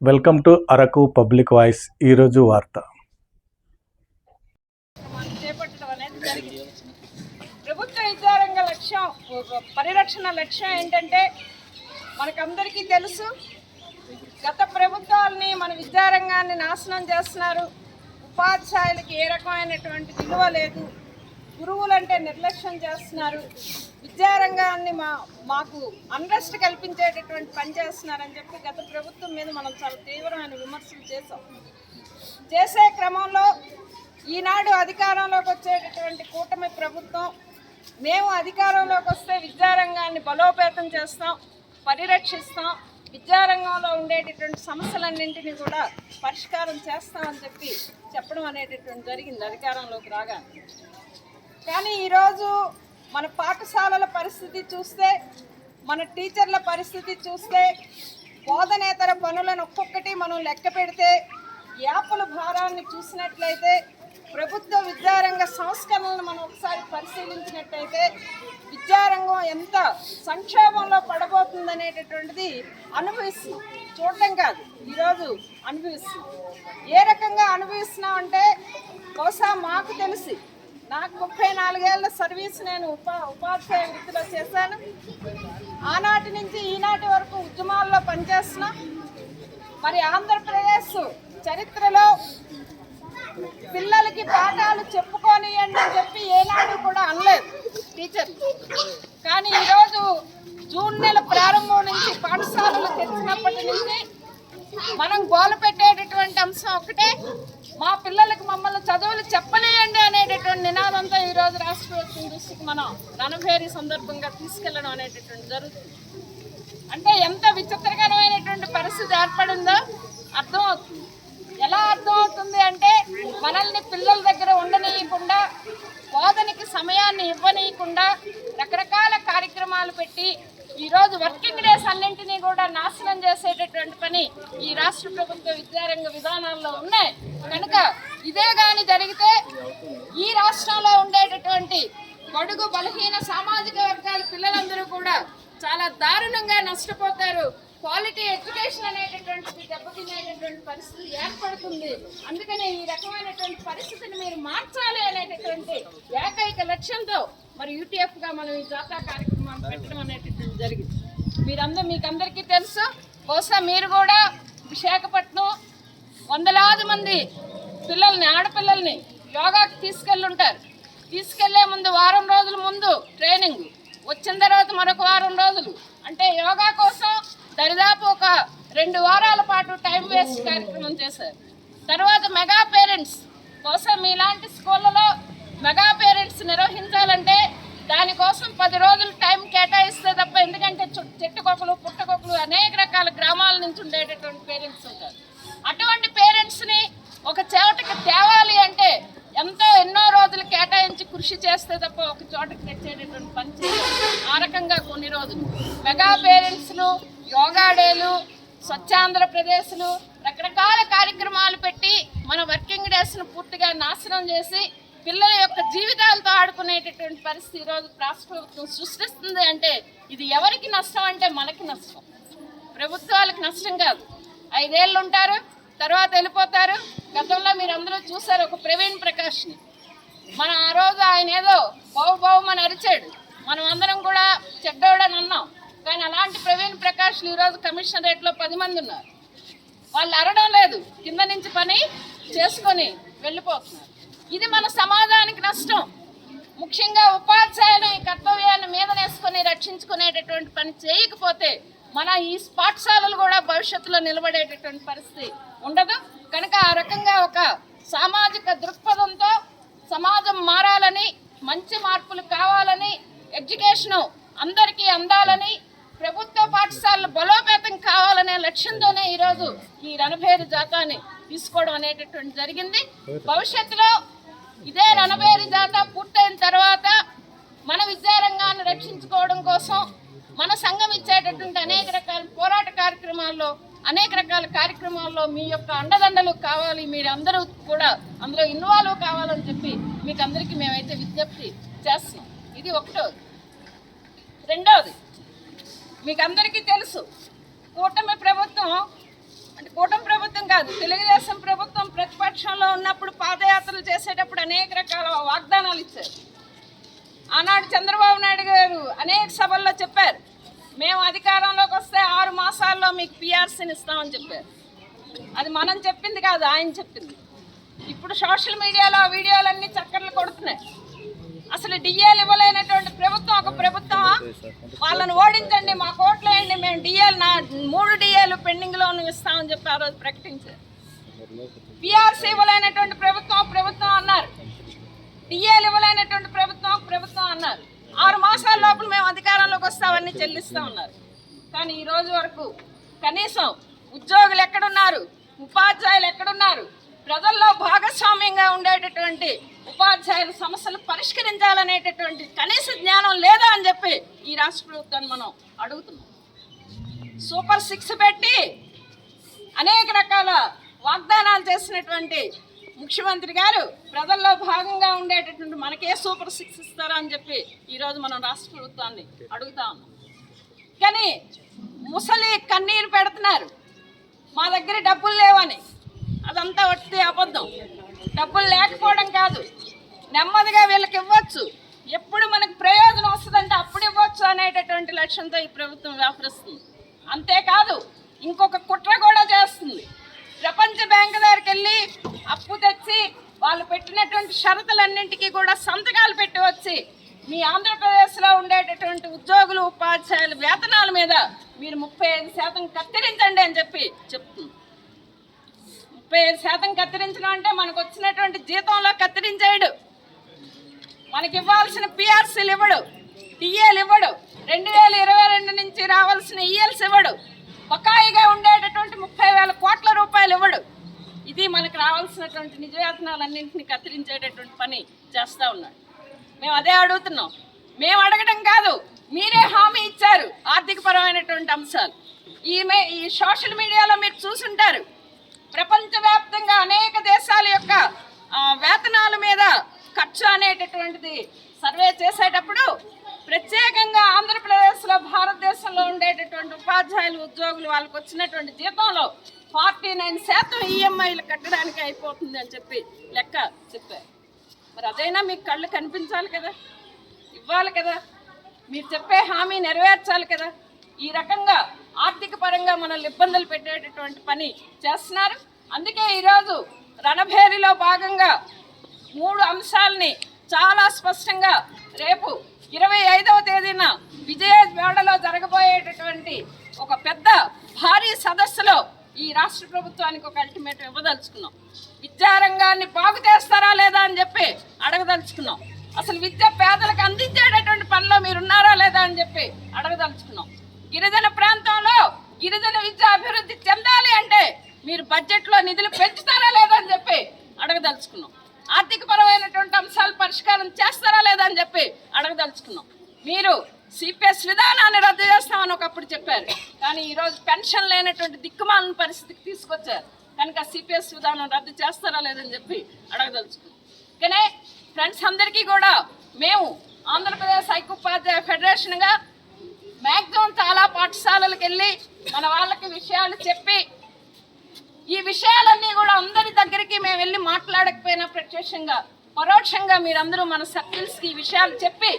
Welcome to Araku public voice. ఈరోజు వార్త. ప్రభుత్వ విద్యారంగ లక్ష్యం పరిరక్షణ లక్ష్యం ఏంటంటే మనకందరికీ తెలుసు. గత ప్రభుత్వాలని మన విద్యారంగాన్ని నాశనం చేస్తున్నారు. ఉపాధ్యాయులకి ఏ రకమైనటువంటి విలువ లేదు. గురువులంటే నిర్లక్ష్యం చేస్తున్నారు. విద్యారంగాన్ని మాకు అన్రెస్ట్ కల్పించేటటువంటి పని చేస్తున్నారని చెప్పి గత ప్రభుత్వం మీద మనం చాలా తీవ్రమైన విమర్శలు చేసే క్రమంలో ఈనాడు అధికారంలోకి వచ్చేటటువంటి కూటమి ప్రభుత్వం మేము అధికారంలోకి వస్తే విద్యారంగాన్ని బలోపేతం చేస్తాం, పరిరక్షిస్తాం, విద్యారంగంలో ఉండేటటువంటి సమస్యలన్నింటినీ కూడా పరిష్కారం చేస్తామని చెప్పడం అనేటటువంటి జరిగింది అధికారంలోకి రాగా. కానీ ఈరోజు మన పాఠశాలల పరిస్థితి చూస్తే, మన టీచర్ల పరిస్థితి చూస్తే, బోధనేతర పనులను ఒక్కొక్కటి మనం లెక్క పెడితే, యాపల భారాన్ని చూసినట్లయితే, ప్రభుత్వ విద్యారంగ సంస్కరణలను మనం ఒకసారి పరిశీలించినట్లయితే విద్యారంగం ఎంత సంక్షోభంలో పడబోతుందనేటటువంటిది అనుభవిస్తున్నాం. చూడటం కాదు, ఈరోజు అనుభవిస్తున్నాం. ఏ రకంగా అనుభవిస్తున్నాం అంటే, బహుశా మాకు తెలిసి నాకు 34 ఏళ్ల సర్వీస్ నేను ఉపాధ్యాయ వృత్తిలో చేశాను. ఆనాటి నుంచి ఈనాటి వరకు ఉద్యమాల్లో పనిచేస్తున్నా. మరి ఆంధ్రప్రదేశ్ చరిత్రలో పిల్లలకి పాఠాలు చెప్పుకోనియండి అని చెప్పి ఏనాడు కూడా అనలేదు టీచర్లు. కానీ ఈరోజు జూన్ నెల ప్రారంభం నుంచి పాఠశాలలు తెరిచినప్పటి నుంచి మనం గోల పెట్టేటటువంటి అంశం ఒకటే, మా పిల్లలకు మమ్మల్ని చదువులు చెప్పలేయండి అనేటటువంటి నినాదంతో ఈరోజు రాష్ట్ర ప్రభుత్వం దృష్టికి మనం రణభేరి సందర్భంగా తీసుకెళ్లడం అనేటటువంటి జరుగుతుంది. అంటే ఎంత విచిత్రకరమైనటువంటి పరిస్థితి ఏర్పడిందో అర్థమవుతుంది. ఎలా అర్థమవుతుంది అంటే, మనల్ని పిల్లల దగ్గర ఉండనీయకుండా, బోధనకి సమయాన్ని ఇవ్వనీయకుండా రకరకాల కార్యక్రమాలు పెట్టి ఈరోజు వర్కింగ్ డేస్ అన్నింటినీ కూడా నాశనం చేసేటటువంటి పని ఈ రాష్ట్ర ప్రభుత్వ విద్యారంగ విధానాల్లో ఉన్నాయి. కనుక ఇదే కానీ జరిగితే ఈ రాష్ట్రంలో ఉండేటటువంటి బడుగు బలహీన సామాజిక వర్గాల పిల్లలందరూ కూడా చాలా దారుణంగా నష్టపోతారు. క్వాలిటీ ఎడ్యుకేషన్ అనేటటువంటిది దెబ్బతినేటటువంటి పరిస్థితి ఏర్పడుతుంది. అందుకనే ఈ రకమైనటువంటి పరిస్థితిని మీరు మార్చాలి అనేటటువంటి ఏకైక లక్ష్యంతో మరి యూటీఎఫ్గా మనం ఈ జాతర కార్యక్రమాన్ని పెట్టడం అనేటటువంటి జరిగింది. మీకందరికీ తెలుసు. బహుశా మీరు కూడా విశాఖపట్నం వందలాది మంది పిల్లల్ని, ఆడపిల్లల్ని యోగాకి తీసుకెళ్ళుంటారు. తీసుకెళ్లే ముందు వారం రోజుల ముందు ట్రైనింగ్, వచ్చిన తర్వాత మరొక వారం రోజులు, అంటే యోగా కోసం దరిదాపు ఒక 2 వారాల పాటు టైం వేస్ట్ కార్యక్రమం చేశారు. తర్వాత మెగా పేరెంట్స్ కోసం మీలాంటి స్కూళ్ళలో మెగా పేరెంట్స్ నిర్వహించాలంటే దానికోసం 10 రోజులు టైం కేటాయిస్తే తప్ప, ఎందుకంటే చెట్టుకొకలు, పుట్టకొకలు అనేక రకాల గ్రామాల నుంచి ఉండేటటువంటి పేరెంట్స్ ఉంటారు. అటువంటి పేరెంట్స్ని ఒక చోటకి తేవాలి అంటే ఎన్నో రోజులు కేటాయించి కృషి చేస్తే తప్ప ఒక చోటకి తెచ్చేటటువంటి పని చేయాలి. ఆ రకంగా కొన్ని రోజులు మెగా పేరెంట్స్లు, యోగా డేలు, స్వచ్ఛాంధ్రప్రదేశ్లు, రకరకాల కార్యక్రమాలు పెట్టి మన వర్కింగ్ డేస్ను పూర్తిగా నాశనం చేసి పిల్లల యొక్క జీవితాలతో ఆడుకునేటటువంటి పరిస్థితి ఈరోజు రాష్ట్ర ప్రభుత్వం సృష్టిస్తుంది. అంటే ఇది ఎవరికి నష్టం అంటే మనకి నష్టం, ప్రభుత్వాలకు నష్టం కాదు. 5 ఏళ్ళు ఉంటారు, తర్వాత వెళ్ళిపోతారు. గతంలో మీరు అందరూ చూసారు ఒక ప్రవీణ్ ప్రకాష్ని. మనం ఆ రోజు ఆయన ఏదో బావుమని అరిచాడు, మనం అందరం కూడా చెడ్డోడని అన్నాం. కానీ అలాంటి ప్రవీణ్ ప్రకాష్లు ఈరోజు కమిషనరేట్లో 10 మంది ఉన్నారు. వాళ్ళు అరడం లేదు, కింద నుంచి పని చేసుకొని వెళ్ళిపోతున్నారు. ఇది మన సమాజానికి నష్టం. ముఖ్యంగా ఉపాధ్యాయులు ఈ కర్తవ్యాన్ని మీదనేసుకొని రక్షించుకునేటటువంటి పని చేయకపోతే మన ఈ పాఠశాలలు కూడా భవిష్యత్తులో నిలబడేటటువంటి పరిస్థితి ఉండదు. కనుక ఆ రకంగా ఒక సామాజిక దృక్పథంతో సమాజం మారాలని, మంచి మార్పులు కావాలని, ఎడ్యుకేషను అందరికీ అందాలని, ప్రభుత్వ పాఠశాలలు బలోపేతం కావాలనే లక్ష్యంతోనే ఈరోజు ఈ రణభేరి జాతాన్ని తీసుకోవడం అనేటటువంటి జరిగింది. భవిష్యత్తులో ఇదే రణభేరి జాత పూర్తయిన తర్వాత మన విద్యారంగాన్ని రక్షించుకోవడం కోసం మన సంఘం ఇచ్చేటటువంటి అనేక రకాల పోరాట కార్యక్రమాల్లో, అనేక రకాల కార్యక్రమాల్లో మీ యొక్క అండదండలు కావాలి. మీరు అందరూ కూడా అందులో ఇన్వాల్వ్ కావాలని చెప్పి మీకు అందరికీ మేమైతే విజ్ఞప్తి చేస్తున్నాం. ఇది ఒకటోది. రెండవది, మీకు అందరికీ తెలుసు, కూటమి ప్రభుత్వం అంటే కూటమి ప్రభుత్వం కాదు, తెలుగుదేశం ప్రభుత్వం ప్రతిపక్షంలో ఉన్నప్పుడు పాదయాత్రలు చేసేటప్పుడు అనేక రకాల వాగ్దానాలు ఇచ్చారు. ఆనాడు చంద్రబాబు నాయుడు గారు అనేక సభల్లో చెప్పారు, మేము అధికారంలోకి వస్తే 6 మాసాల్లో మీకు పిఆర్సీని ఇస్తామని చెప్పారు. అది మనం చెప్పింది కాదు, ఆయన చెప్పింది. ఇప్పుడు సోషల్ మీడియాలో ఆ వీడియోలన్నీ చక్కర్లు కొడుతున్నాయి. అసలు డిఏలు ఇవ్వలేనటువంటి ప్రభుత్వం ఒక ప్రభుత్వమా? వాళ్ళని ఓడించండి, మా కోట్లు వేయండి, మేము డిఏలు 3 డిఏలు పెండింగ్లో ఇస్తామని చెప్పి ఆ రోజు ప్రకటించారు. పిఆర్సీ ఇవ్వలేనటువంటి ప్రభుత్వం అన్నారు, డిఏలు ఇవ్వలేనటువంటి ప్రభుత్వం అన్నారు. 6 మాసాల లోపల మేము అధికారంలోకి వస్తామని చెల్లిస్తా ఉన్నారు. కానీ ఈ రోజు వరకు కనీసం ఉద్యోగులు ఎక్కడున్నారు, ఉపాధ్యాయులు ఎక్కడున్నారు, ప్రజల్లో భాగస్వామ్యంగా ఉండేటటువంటి ఉపాధ్యాయుల సమస్యలు పరిష్కరించాలనేటటువంటి కనీస జ్ఞానం లేదా అని చెప్పి ఈ రాష్ట్ర ప్రభుత్వాన్ని మనం అడుగుతున్నాం. సూపర్ 6 పెట్టి అనేక రకాల వాగ్దానాలు చేసినటువంటి ముఖ్యమంత్రి గారు ప్రజల్లో భాగంగా ఉండేటటువంటి మనకే సూపర్ 6 ఇస్తారా అని చెప్పి ఈరోజు మనం రాష్ట్ర ప్రభుత్వాన్ని అడుగుతా ఉన్నాం. కానీ ముసలి కన్నీరు పెడుతున్నారు, మా దగ్గర డబ్బులు లేవని. అదంతా వట్టి అబద్ధం. డబ్బులు లేకపోవడం కాదు, నెమ్మదిగా వీళ్ళకి ఇవ్వచ్చు, ఎప్పుడు మనకు ప్రయోజనం వస్తుందంటే అప్పుడు ఇవ్వచ్చు అనేటటువంటి లక్ష్యంతో ఈ ప్రభుత్వం వ్యవహరిస్తుంది. అంతేకాదు ఇంకొక కుట్ర కూడా చేస్తుంది. ప్రపంచ బ్యాంకు దగ్గరికి వెళ్ళి అప్పు తెచ్చి వాళ్ళు పెట్టినటువంటి షరతులన్నింటికీ కూడా సంతకాలు పెట్టి వచ్చి మీ ఆంధ్రప్రదేశ్లో ఉండేటటువంటి ఉద్యోగులు ఉపాధ్యాయుల వేతనాల మీద మీరు 35% కత్తిరించండి అని చెప్పి చెప్తుంది. 35% కత్తిరించడం అంటే మనకు వచ్చినటువంటి జీతంలో కత్తిరించేయడు, మనకి ఇవ్వాల్సిన పిఆర్సీలు ఇవ్వడు, డిఏలు ఇవ్వడు, 2022 నుంచి రావాల్సిన ఈఎల్స్ ఇవ్వడు, బకాయిగా ఉండేటటువంటి 30,000 కోట్ల రూపాయలు ఇవ్వడు. ఇది మనకు రావాల్సినటువంటి నిజ వేతనాలన్నింటినీ కత్తిరించేటటువంటి పని చేస్తూ ఉన్నాడు. మేము అదే అడుగుతున్నాం. మేము అడగడం కాదు, మీరే హామీ ఇచ్చారు ఆర్థికపరమైనటువంటి అంశాలు. ఈ సోషల్ మీడియాలో మీరు చూసుంటారు, ప్రపంచవ్యాప్తంగా అనేక దేశాల యొక్క వేతనాల మీద ఖర్చు అనేటటువంటిది సర్వే చేసేటప్పుడు ప్రత్యేకంగా ఆంధ్రప్రదేశ్లో భారతదేశంలో ఉండేటటువంటి ఉపాధ్యాయులు ఉద్యోగులు వాళ్ళకి వచ్చినటువంటి జీతంలో 49% ఈఎంఐలు కట్టడానికి అయిపోతుంది అని చెప్పి లెక్క చెప్పారు. మరి అదైనా మీకు కళ్ళు కనిపించాలి కదా, ఇవ్వాలి కదా, మీరు చెప్పే హామీ నెరవేర్చాలి కదా. ఈ రకంగా ఆర్థిక పరంగా మనల్ని ఇబ్బందులు పెట్టేటటువంటి పని చేస్తున్నారు. అందుకే ఈరోజు రణభేరిలో భాగంగా 3 అంశాలని చాలా స్పష్టంగా రేపు 25వ తేదీన విజయవాడలో జరగబోయేటటువంటి ఒక పెద్ద భారీ సదస్సులో ఈ రాష్ట్ర ప్రభుత్వానికి ఒక అల్టిమేటం ఇవ్వదలుచుకున్నాం. విద్యారంగాన్ని బాగు చేస్తారా లేదా అని చెప్పి అడగదలుచుకున్నాం. అసలు విద్య పేదలకు అందించేటటువంటి పనిలో మీరు ఉన్నారా లేదా అని చెప్పి అడగదలుచుకున్నాం. గిరిజన ప్రాంతంలో గిరిజన విద్య అభివృద్ధి చెందాలి అంటే మీరు బడ్జెట్లో నిధులు పెంచుతారా లేదా అని చెప్పి అడగదలుచుకున్నాం. ఆర్థికపరమైనటువంటి అంశాలు పరిష్కారం చేస్తారా లేదా అని చెప్పి అడగదలుచుకున్నాం. మీరు సిపిఎస్ విధానాన్ని రద్దు చేస్తామని ఒకప్పుడు చెప్పారు, కానీ ఈరోజు పెన్షన్ లేనటువంటి దిక్కుమాలిన పరిస్థితికి తీసుకొచ్చారు. కనుక సిపిఎస్ విధానం రద్దు చేస్తారా లేదని చెప్పి అడగదలుచుకున్నాం. కానీ ఫ్రెండ్స్ అందరికీ కూడా మేము ఆంధ్రప్రదేశ్ ఐక్యోపాధ్యాయ ఫెడరేషన్గా మ్యాక్సిమం చాలా పాఠశాలలకు వెళ్ళి మన వాళ్ళకి విషయాలు చెప్పి, ఈ విషయాలన్నీ కూడా అందరి దగ్గరికి మేము వెళ్ళి మాట్లాడకపోయినా ప్రత్యక్షంగా పరోక్షంగా మీరందరూ మన సర్కిల్స్కి ఈ విషయాలు చెప్పి